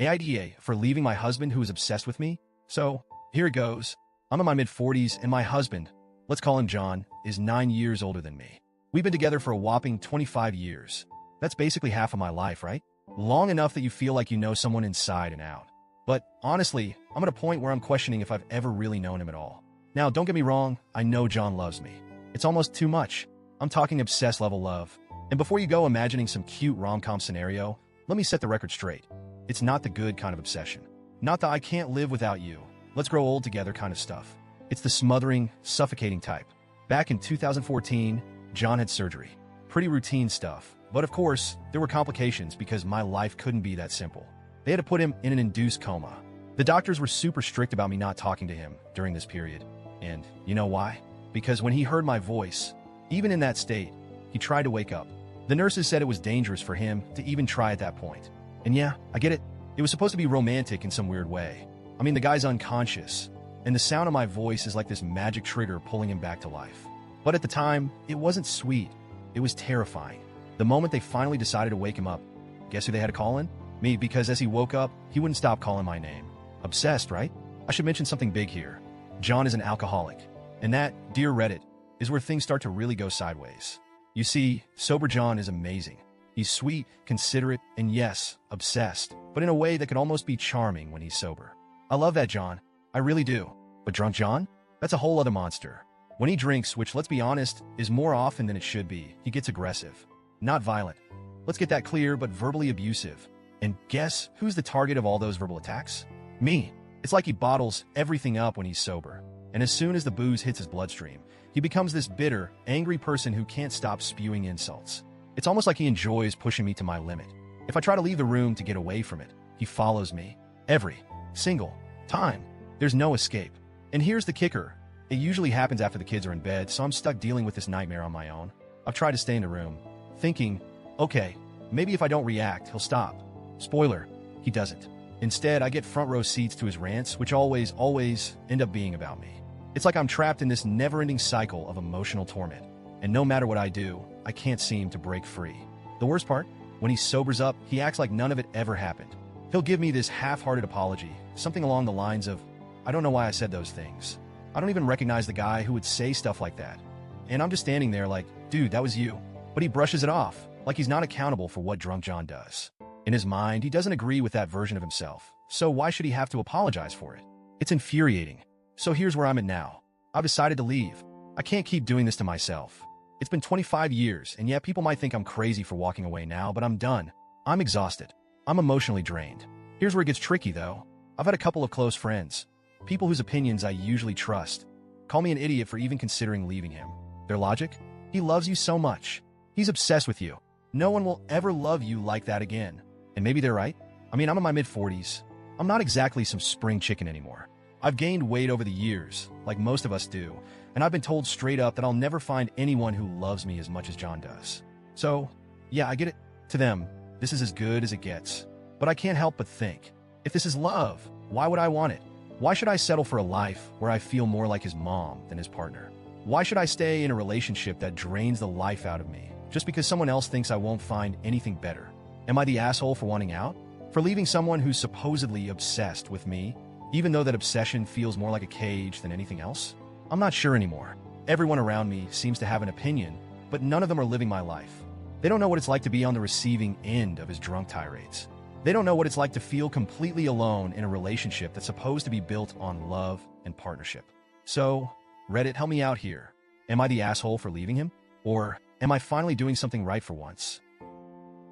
AITA for leaving my husband who is obsessed with me? So, here it goes. I'm in my mid-40s and my husband, let's call him John, is 9 years older than me. We've been together for a whopping 25 years. That's basically half of my life, right? Long enough that you feel like you know someone inside and out. But honestly, I'm at a point where I'm questioning if I've ever really known him at all. Now, don't get me wrong, I know John loves me. It's almost too much. I'm talking obsessed level love. And before you go imagining some cute rom-com scenario, let me set the record straight. It's not the good kind of obsession. Not the I can't live without you, let's grow old together kind of stuff. It's the smothering, suffocating type. Back in 2014, John had surgery. Pretty routine stuff. But of course, there were complications because my life couldn't be that simple. They had to put him in an induced coma. The doctors were super strict about me not talking to him during this period. And you know why? Because when he heard my voice, even in that state, he tried to wake up. The nurses said it was dangerous for him to even try at that point. And yeah, I get it. It was supposed to be romantic in some weird way. I mean, the guy's unconscious, and the sound of my voice is like this magic trigger pulling him back to life. But at the time, it wasn't sweet. It was terrifying. The moment they finally decided to wake him up, guess who they had to call in? Me, because as he woke up, he wouldn't stop calling my name. Obsessed, right? I should mention something big here. John is an alcoholic. And that, dear Reddit, is where things start to really go sideways. You see, sober John is amazing. He's sweet, considerate, and yes, obsessed, but in a way that could almost be charming when he's sober. I love that John. I really do. But drunk John? That's a whole other monster. When he drinks, which let's be honest, is more often than it should be, he gets aggressive. Not violent. Let's get that clear, but verbally abusive. And guess who's the target of all those verbal attacks? Me. It's like he bottles everything up when he's sober. And as soon as the booze hits his bloodstream, he becomes this bitter, angry person who can't stop spewing insults. It's almost like he enjoys pushing me to my limit. If I try to leave the room to get away from it, he follows me. Every single time. There's no escape. And here's the kicker. It usually happens after the kids are in bed, so I'm stuck dealing with this nightmare on my own. I've tried to stay in the room, thinking, okay, maybe if I don't react, he'll stop. Spoiler, he doesn't. Instead, I get front row seats to his rants, which always end up being about me. It's like I'm trapped in this never-ending cycle of emotional torment. And no matter what I do, I can't seem to break free. The worst part? When he sobers up, he acts like none of it ever happened. He'll give me this half-hearted apology, something along the lines of, I don't know why I said those things. I don't even recognize the guy who would say stuff like that. And I'm just standing there like, dude, that was you. But he brushes it off, like he's not accountable for what drunk John does. In his mind, he doesn't agree with that version of himself, so why should he have to apologize for it? It's infuriating. So here's where I'm at now. I've decided to leave. I can't keep doing this to myself. It's been 25 years, and yet people might think I'm crazy for walking away now, but I'm done. I'm exhausted. I'm emotionally drained. Here's where it gets tricky, though. I've had a couple of close friends, people whose opinions I usually trust, call me an idiot for even considering leaving him. Their logic? He loves you so much. He's obsessed with you. No one will ever love you like that again. And maybe they're right. I mean, I'm in my mid-40s. I'm not exactly some spring chicken anymore. I've gained weight over the years, like most of us do, and I've been told straight up that I'll never find anyone who loves me as much as John does. So, yeah, I get it. To them, this is as good as it gets. But I can't help but think, if this is love, why would I want it? Why should I settle for a life where I feel more like his mom than his partner? Why should I stay in a relationship that drains the life out of me just because someone else thinks I won't find anything better? Am I the asshole for wanting out? For leaving someone who's supposedly obsessed with me, even though that obsession feels more like a cage than anything else? I'm not sure anymore. Everyone around me seems to have an opinion, but none of them are living my life. They don't know what it's like to be on the receiving end of his drunk tirades. They don't know what it's like to feel completely alone in a relationship that's supposed to be built on love and partnership. So, Reddit, help me out here. Am I the asshole for leaving him? Or am I finally doing something right for once?